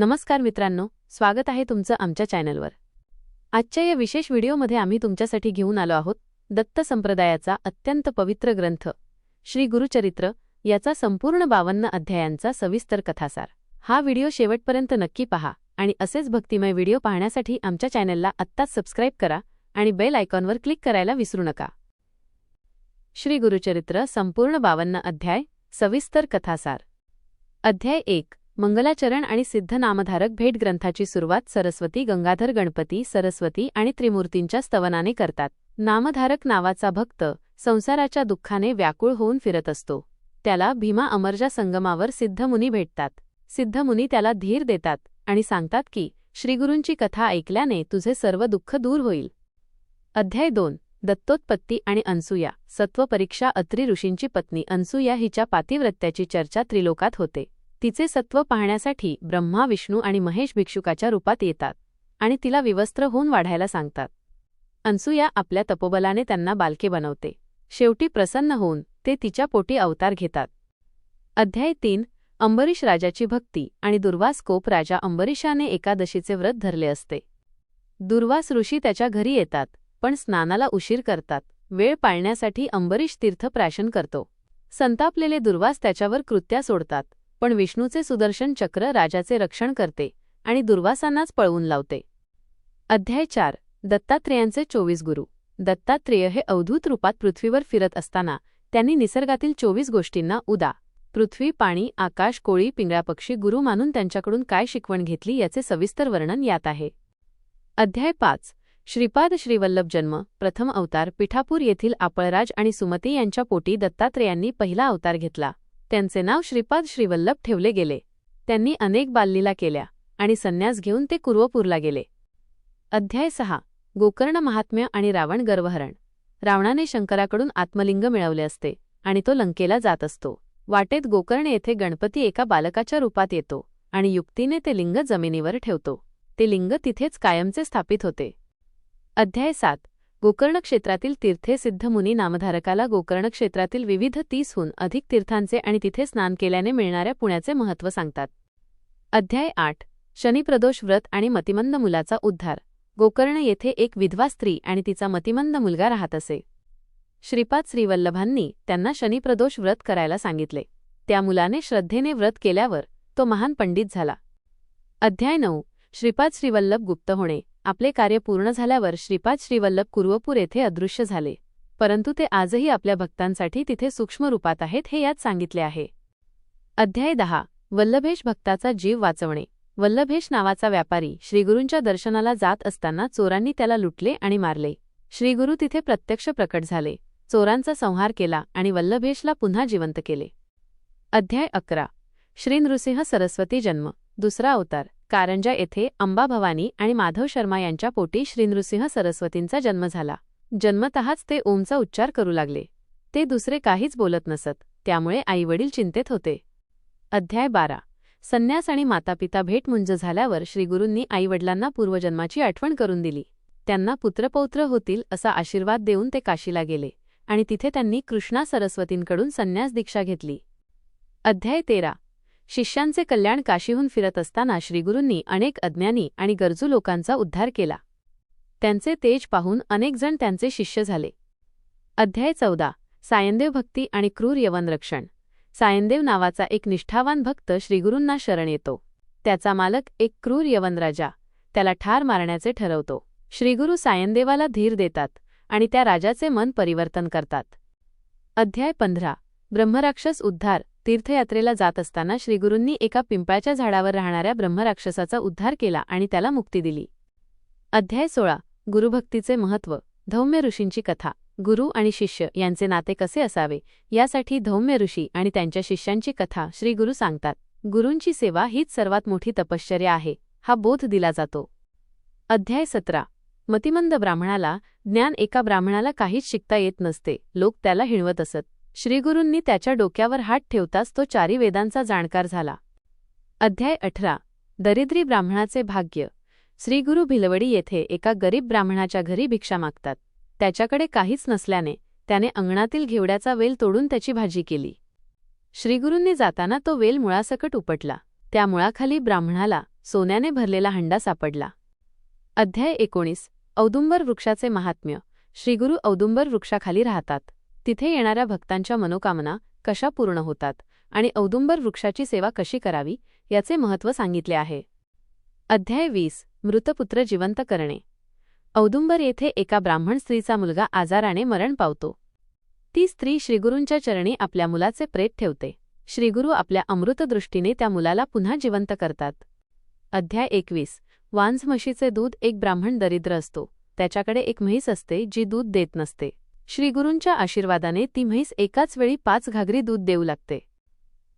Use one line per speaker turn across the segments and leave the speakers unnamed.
नमस्कार मित्रांनो, स्वागत आहे तुमचं आमच्या चॅनलवर। आजच्या या विशेष व्हिडिओमध्ये आम्ही तुमच्यासाठी घेऊन आलो आहोत दत्त संप्रदायाचा अत्यंत पवित्र ग्रंथ श्री गुरुचरित्र याचा संपूर्ण 52 अध्यायांचा सविस्तर कथासार। हा व्हिडिओ शेवटपर्यंत नक्की पहा आणि असेच भक्तिमय व्हिडिओ पाहण्यासाठी आमच्या चॅनलला आत्ताच सबस्क्राइब करा आणि बेल आयकॉनवर क्लिक करायला विसरू नका। श्री गुरुचरित्र संपूर्ण 52 अध्याय सविस्तर कथासार। अध्याय 1 मंगलाचरण आणि सिद्ध नामधारक भेट ग्रंथाची सुरुवात सरस्वती, गंगाधर, गणपती, सरस्वती आणि त्रिमूर्तींच्या स्तवनाने करतात। नामधारक नावाचा भक्त संसाराच्या दुःखाने व्याकुळ होऊन फिरत असतो। त्याला भीमा अमरजा संगमावर सिद्धमुनी भेटतात। सिद्धमुनी त्याला धीर देतात आणि सांगतात की श्रीगुरूंची कथा ऐकल्याने तुझे सर्व दुःख दूर होईल। अध्याय 2 दत्तोत्पत्ती आणि अनसूया। सत्वपरीक्षा अत्री ऋषींची पत्नी अनसूया हिच्या पातिव्रत्याची चर्चा त्रिलोकात होते। तिचे सत्व पाहण्यासाठी ब्रह्मा, विष्णू आणि महेश भिक्षुकाच्या रूपात येतात आणि तिला विवस्त्र होऊन वाढायला सांगतात। अनसूया आपल्या तपोबलाने त्यांना बालके बनवते। शेवटी प्रसन्न होऊन ते तिच्या पोटी अवतार घेतात। अध्याय 3 अंबरीश राजाची भक्ती आणि दुर्वास कोप राजा अंबरीशाने एकादशीचे व्रत धरले असते। दुर्वास ऋषी त्याच्या घरी येतात पण स्नानाला उशीर करतात। वेळ पाळण्यासाठी अंबरीश तीर्थप्राशन करतो। संतापलेले दुर्वास त्याच्यावर कृत्या सोडतात पण विष्णूचे सुदर्शन चक्र राजाचे रक्षण करते आणि दुर्वासांनाच पळवून लावते। अध्याय 4 दत्तात्रेयांचे 24 गुरु। दत्तात्रेय हे अवधूत रूपात पृथ्वीवर फिरत असताना त्यांनी निसर्गातील 24 गोष्टींना उदा, पृथ्वी, पाणी, आकाश, कोळी, पिंगळा, पक्षी गुरु मानून त्यांच्याकडून काय शिकवण घेतली याचे सविस्तर वर्णन यात आहे। अध्याय 5 श्रीपाद श्रीवल्लभ जन्म। प्रथम अवतार पिठापूर येथील आपळराज आणि सुमती यांच्या पोटी दत्तात्रेयांनी पहिला अवतार घेतला। त्यांचे नाव श्रीपाद श्रीवल्लभ ठेवले गेले। त्यांनी अनेक बाललीला केल्या आणि संन्यास घेऊन ते कुर्वपूरला गेले। अध्याय 6 गोकर्ण महात्म्य आणि रावण गर्वहरण। रावणाने शंकराकडून आत्मलिंग मिळवले असते आणि तो लंकेला जात असतो। वाटेत गोकर्ण येथे गणपती एका बालकाच्या रूपात येतो आणि युक्तीने ते लिंग जमिनीवर ठेवतो। ते लिंग तिथेच कायमचे स्थापित होते। अध्याय 7 गोकर्ण क्षेत्रातील तीर्थे। सिद्धमुनी नामधारकाला गोकर्ण क्षेत्रातील विविध 30हून अधिक तीर्थांचे आणि तिथे स्नान केल्याने मिळणाऱ्या पुण्याचे महत्त्व सांगतात। अध्याय 8 शनिप्रदोष व्रत आणि मतिमंद मुलाचा उद्धार। गोकर्ण येथे एक विधवा स्त्री आणि तिचा मतिमंद मुलगा राहत असे। श्रीपाद श्रीवल्लभांनी त्यांना शनिप्रदोष व्रत करायला सांगितले। त्या मुलाने श्रद्धेने व्रत केल्यावर तो महान पंडित झाला। अध्याय 9 श्रीपाद श्रीवल्लभ गुप्त होणे। आपले कार्य पूर्ण झाल्यावर श्रीपाद श्रीवल्लभ कुर्वपूर येथे अदृश्य झाले, परंतु ते आजही आपल्या भक्तांसाठी तिथे सूक्ष्म रूपात आहेत हे यात सांगितले आहे। अध्याय 10 वल्लभेश भक्ताचा जीव वाचवणे। वल्लभेश नावाचा व्यापारी श्रीगुरूंच्या दर्शनाला जात असताना चोरांनी त्याला लुटले आणि मारले। श्रीगुरू तिथे प्रत्यक्ष प्रकट झाले, चोरांचा संहार केला आणि वल्लभेशला पुन्हा जिवंत केले। अध्याय 11 श्री नृसिंह सरस्वती जन्म। दुसरा अवतार कारंजा येथे अंबा भवानी आणि माधव शर्मा यांच्या पोटी श्री नृसिंह सरस्वतींचा जन्म झाला। जन्मतःच ते ओमचा उच्चार करू लागले। ते दुसरे काहीच बोलत नसत, त्यामुळे आईवडील चिंतेत होते। अध्याय 12 संन्यास आणि मातापिता भेटमुंज झाल्यावर श्रीगुरूंनी आईवडिलांना पूर्वजन्माची आठवण करून दिली। त्यांना पुत्रपौत्र होतील असा आशीर्वाद देऊन ते काशीला गेले आणि तिथे त्यांनी कृष्णा सरस्वतींकडून संन्यास दीक्षा घेतली। अध्याय 13 शिष्यांचे कल्याण। काशीहून फिरत असताना श्रीगुरूंनी अनेक अज्ञानी आणि गरजू लोकांचा उद्धार केला। त्यांचे तेज पाहून अनेक जण त्यांचे शिष्य झाले। अध्याय 14 सायनदेव भक्ती आणि क्रूर यवन रक्षण। सायनदेव नावाचा एक निष्ठावान भक्त श्रीगुरूंना शरण येतो। त्याचा मालक एक क्रूर यवन राजा त्याला ठार मारण्याचे ठरवतो। श्रीगुरू सायनदेवाला धीर देतात आणि त्या राजाचे मन परिवर्तन करतात। अध्याय 15 ब्रह्मराक्षस उद्धार। तीर्थयात्रेला जात असताना श्रीगुरूंनी एका पिंपळाच्या झाडावर राहणाऱ्या ब्रह्मराक्षसाचा उद्धार केला आणि त्याला मुक्ती दिली। अध्याय 16 गुरुभक्तीचे महत्त्व। धौम्य ऋषींची कथा। गुरु आणि शिष्य यांचे नाते कसे असावे यासाठी धौम्य ऋषी आणि त्यांच्या शिष्यांची कथा श्रीगुरू सांगतात। गुरूंची सेवा हीच सर्वात मोठी तपश्चर्या आहे हा बोध दिला जातो। अध्याय 17 मतिमंद ब्राह्मणाला ज्ञान। एका ब्राह्मणाला काहीच शिकता येत नसते, लोक त्याला हिणवत असत। श्रीगुरूंनी त्याच्या डोक्यावर हात ठेवताच तो 4 वेदांचा जाणकार झाला। अध्याय 18 दरिद्री ब्राह्मणाचे भाग्य। श्रीगुरू भिलवडी येथे एका गरीब ब्राह्मणाच्या घरी भिक्षा मागतात। त्याच्याकडे काहीच नसल्याने त्याने अंगणातील घेवड्याचा वेल तोडून त्याची भाजी केली। श्रीगुरूंनी जाताना तो वेल मुळासकट उपटला। त्या मुळाखाली ब्राह्मणाला सोन्याने भरलेला हंडा सापडला. अध्याय 19. औदुंबर वृक्षाचे महात्म्य. श्रीगुरू औदुंबर वृक्षाखाली राहतात. तिथे येणाऱ्या भक्तांच्या मनोकामना कशा पूर्ण होतात आणि औदुंबर वृक्षाची सेवा कशी करावी याचे महत्त्व सांगितले आहे. अध्याय 20. मृतपुत्र जिवंत करणे. औदुंबर येथे एका ब्राह्मण स्त्रीचा मुलगा आजाराने मरण पावतो. ती स्त्री श्रीगुरूंच्या चरणी आपल्या मुलाचे प्रेत ठेवते. श्रीगुरू आपल्या अमृतदृष्टीने त्या मुलाला पुन्हा जिवंत करतात. अध्याय 21. वांझ म्हशीचे दूध. एक ब्राह्मण दरिद्र असतो. त्याच्याकडे एक म्हैस असते जी दूध देत नसते. श्रीगुरूंच्या आशीर्वादाने ती म्हैस एकाच वेळी 5 घागरी दूध देऊ लागते.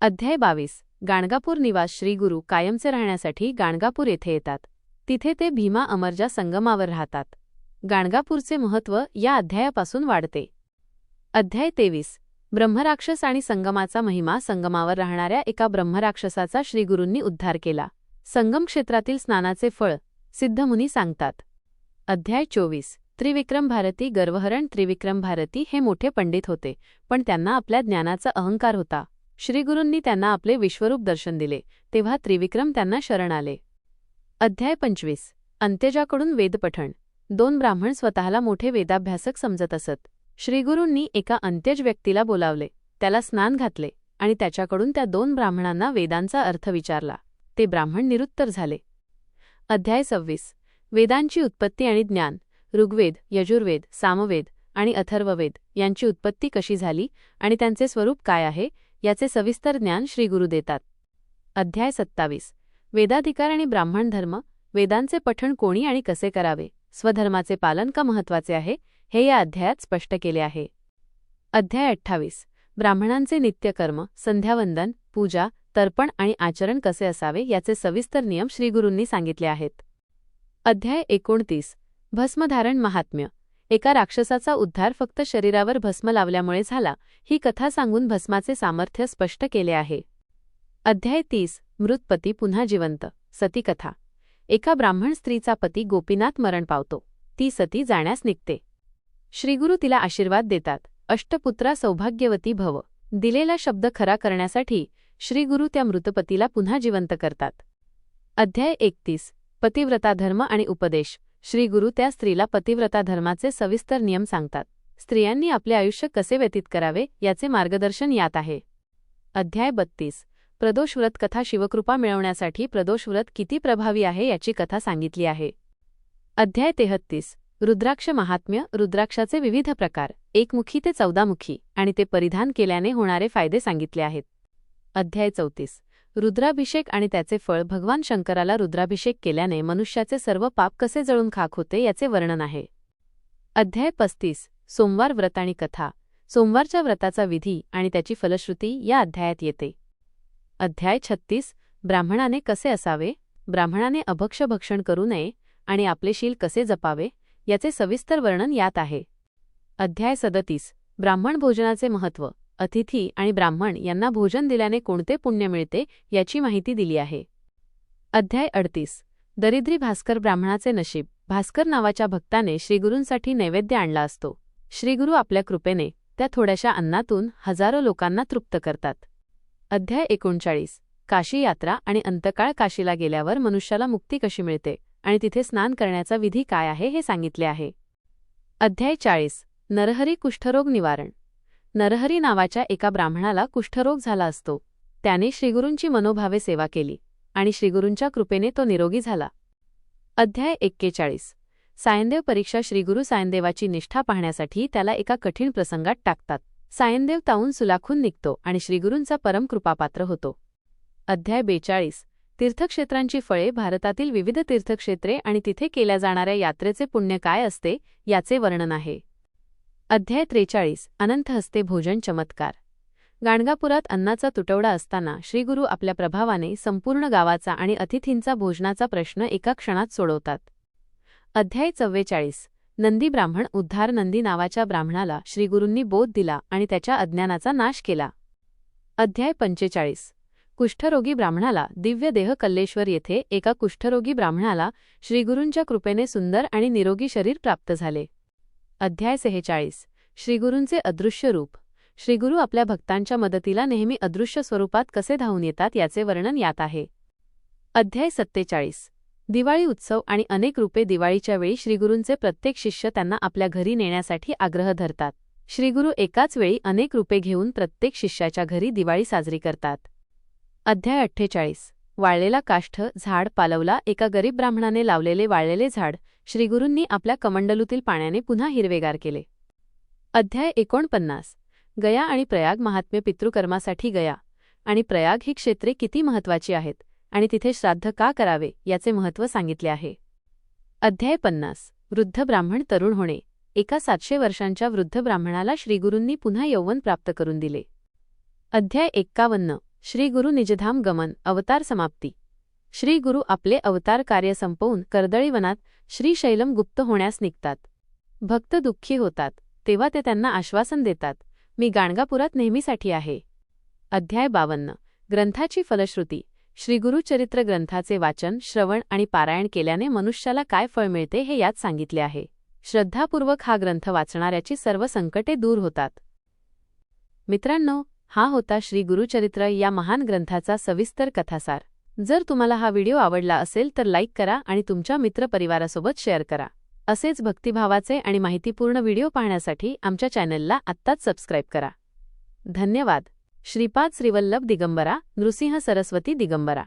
अध्याय 22. गाणगापूर निवास. श्रीगुरू कायमचे राहण्यासाठी गाणगापूर येथे येतात. तिथे ते भीमा अमरजा संगमावर राहतात. गाणगापूरचे महत्त्व या अध्यायापासून वाढते. अध्याय 23. ब्रह्मराक्षस आणि संगमाचा महिमा. संगमावर राहणाऱ्या एका ब्रह्मराक्षसाचा श्रीगुरूंनी उद्धार केला. संगम क्षेत्रातील स्नानाचे फळ सिद्धमुनी सांगतात. अध्याय 24. त्रिविक्रम भारती. गर्वहरण. त्रिविक्रम भारती हे मोठे पंडित होते, पण त्यांना आपल्या ज्ञानाचा अहंकार होता. श्रीगुरूंनी त्यांना आपले विश्वरूप दर्शन दिले, तेव्हा त्रिविक्रम त्यांना शरण आले. अध्याय 25. अंत्यजाकडून वेदपठण. 2 ब्राह्मण स्वतःला मोठे वेदाभ्यासक समजत असत. श्रीगुरूंनी एका अंत्यज व्यक्तीला बोलावले, त्याला स्नान घातले आणि त्याच्याकडून त्या 2 ब्राह्मणांना वेदांचा अर्थ विचारला. ते ब्राह्मण निरुत्तर झाले. अध्याय 26. वेदांची उत्पत्ती आणि ज्ञान. ऋग्वेद, यजुर्वेद, सामवेद आणि अथर्ववेद यांची उत्पत्ती कशी झाली आणि त्यांचे स्वरूप काय आहे याचे सविस्तर ज्ञान श्रीगुरू देतात. अध्याय 27. वेदाधिकार आणि ब्राह्मण धर्म. वेदांचे पठण कोणी आणि कसे करावे, स्वधर्माचे पालन का महत्त्वाचे आहे, हे या अध्यायात स्पष्ट केले आहे. अध्याय 28. ब्राह्मणांचे नित्यकर्म, संध्यावंदन, पूजा, तर्पण आणि आचरण कसे असावे याचे सविस्तर नियम श्रीगुरूंनी सांगितले आहेत. अध्याय 29. भस्मधारण महात्म्य. एका राक्षसाचा उद्धार फक्त शरीरावर भस्म लावल्यामुळे झाला, ही कथा सांगून भस्माचे सामर्थ्य स्पष्ट केले आहे. अध्याय 30. मृतपती पुन्हा जिवंत. सती कथा. एका ब्राह्मण स्त्रीचा पती गोपीनाथ मरण पावतो. ती सती जाण्यास निघते. श्रीगुरू तिला आशीर्वाद देतात. अष्टपुत्रा सौभाग्यवती भव. दिलेला शब्द खरा करण्यासाठी श्रीगुरू त्या मृतपतीला पुन्हा जिवंत करतात. अध्याय 31. पतिव्रता धर्म आणि उपदेश. श्रीगुरू त्या स्त्रीला पतिव्रता धर्माचे सविस्तर नियम सांगतात. स्त्रियांनी आपले आयुष्य कसे व्यतीत करावे याचे मार्गदर्शन यात आहे. अध्याय 32. प्रदोष व्रत कथा. शिवकृपा मिळवण्यासाठी प्रदोष व्रत किती प्रभावी आहे याची कथा सांगितली आहे. अध्याय 33. रुद्राक्ष महात्म्य. रुद्राक्षाचे विविध प्रकार, एकमुखी ते 14 मुखी, आणि ते परिधान केल्याने होणारे फायदे सांगितले आहेत. अध्याय 34. रुद्राभिषेक आणि त्याचे फळ. भगवान शंकराला रुद्राभिषेक केल्याने मनुष्याचे सर्व पाप कसे जळून खाक होते याचे वर्णन आहे. अध्याय 35. सोमवार व्रत आणि कथा. सोमवारच्या व्रताचा विधी आणि त्याची फलश्रुती या अध्यायात येते. अध्याय 36. ब्राह्मणाने कसे असावे. ब्राह्मणाने अभक्ष भक्षण करू नये आणि आपले शील कसे जपावे याचे सविस्तर वर्णन यात आहे. अध्याय 37. ब्राह्मण भोजनाचे महत्त्व. अतिथी आणि ब्राह्मण यांना भोजन दिल्याने कोणते पुण्य मिळते याची माहिती दिली आहे. अध्याय 38. दरिद्री भास्कर. ब्राह्मणाचे नशीब. भास्कर नावाच्या भक्ताने श्रीगुरूंसाठी नैवेद्य आणला असतो. श्रीगुरू आपल्या कृपेने त्या थोड्याशा अन्नातून हजारो लोकांना तृप्त करतात. अध्याय 39. काशी यात्रा आणि अंतकाळ. काशीला गेल्यावर मनुष्याला मुक्ती कशी मिळते आणि तिथे स्नान करण्याचा विधी काय आहे हे सांगितले आहे. अध्याय 40. नरहरी कुष्ठरोग निवारण. नरहरी नावाच्या एका ब्राह्मणाला कुष्ठरोग झाला असतो. त्याने श्रीगुरूंची मनोभावे सेवा केली आणि श्रीगुरूंच्या कृपेने तो निरोगी झाला. अध्याय 41. सायनदेव परीक्षा. श्रीगुरू सायनदेवाची निष्ठा पाहण्यासाठी त्याला एका कठीण प्रसंगात टाकतात. सायनदेव तावून सुलाखून निघतो आणि श्रीगुरूंचा परम कृपापात्र होतो. अध्याय 42. तीर्थक्षेत्रांची फळे. भारतातील विविध तीर्थक्षेत्रे आणि तिथे केल्या जाणाऱ्या यात्रेचे पुण्य काय असते याचे वर्णन आहे. अध्याय 43. अनंत हस्ते भोजन चमत्कार. गाणगापुरात अन्नाचा तुटवडा असताना श्रीगुरू आपल्या प्रभावाने संपूर्ण गावाचा आणि अतिथींचा भोजनाचा प्रश्न एका क्षणात सोडवतात. अध्याय 44. नंदी ब्राह्मण उद्धार. नंदी नावाच्या ब्राह्मणाला श्रीगुरूंनी बोध दिला आणि त्याच्या अज्ञानाचा नाश केला. अध्याय 45. कुष्ठरोगी ब्राह्मणाला दिव्य देह. कल्लेश्वर येथे एका कुष्ठरोगी ब्राह्मणाला श्रीगुरूंच्या कृपेने सुंदर आणि निरोगी शरीर प्राप्त झाले. अध्याय 46. श्रीगुरूंचे अदृश्य रूप. श्रीगुरू आपल्या भक्तांच्या मदतीला नेहमी अदृश्य स्वरूपात कसे धावून येतात याचे वर्णन यात आहे. अध्याय 47. दिवाळी उत्सव आणि अनेक रूपे. दिवाळीच्या वेळी श्रीगुरूंचे प्रत्येक शिष्य त्यांना आपल्या घरी नेण्यासाठी आग्रह धरतात. श्रीगुरू एकाच वेळी अनेक रूपे घेऊन प्रत्येक शिष्याच्या घरी दिवाळी साजरी करतात. अध्याय 48. वाळलेला काष्ठ. झाड पालवला. एका गरीब ब्राह्मणाने लावलेले वाळलेले झाड श्रीगुरूंनी आपल्या कमंडलूतील पाण्याने पुन्हा हिरवेगार केले. अध्याय 49. गया आणि प्रयाग महात्म्य. पितृकर्मासाठी गया आणि प्रयाग ही क्षेत्रे किती महत्त्वाची आहेत आणि तिथे श्राद्ध का करावे याचे महत्त्व सांगितले आहे. अध्याय 50. वृद्ध ब्राह्मण तरुण होणे. एका 700 वर्षांच्या वृद्ध ब्राह्मणाला श्रीगुरूंनी पुन्हा यौवन प्राप्त करून दिले. अध्याय 51. श्रीगुरू निजधाम गमन. अवतार समाप्ती. श्रीगुरू आपले अवतार कार्य संपवून कर्दळी वनात श्रीशैलम गुप्त होण्यास निघतात. भक्त दुःखी होतात तेव्हा ते त्यांना आश्वासन देतात, मी गाणगापुरात नेहमीसाठी आहे. अध्याय 52. ग्रंथाची फलश्रुती. श्रीगुरुचरित्र ग्रंथाचे वाचन, श्रवण आणि पारायण केल्याने मनुष्याला काय फळ मिळते हे यात सांगितले आहे. श्रद्धापूर्वक हा ग्रंथ वाचणाऱ्याची सर्व संकटे दूर होतात. मित्रांनो, हा होता श्री गुरुचरित्र या महान ग्रंथाचा सविस्तर कथासार. जर तुम्हाला हा व्हिडिओ आवडला असेल तर लाईक करा आणि तुमच्या मित्रपरिवारासोबत शेअर करा. असेच भक्तिभावाचे आणि माहितीपूर्ण व्हिडिओ पाहण्यासाठी आमच्या चॅनलला आत्ताच सबस्क्राईब करा. धन्यवाद. श्रीपाद श्रीवल्लभ दिगंबरा. नृसिंह सरस्वती दिगंबरा.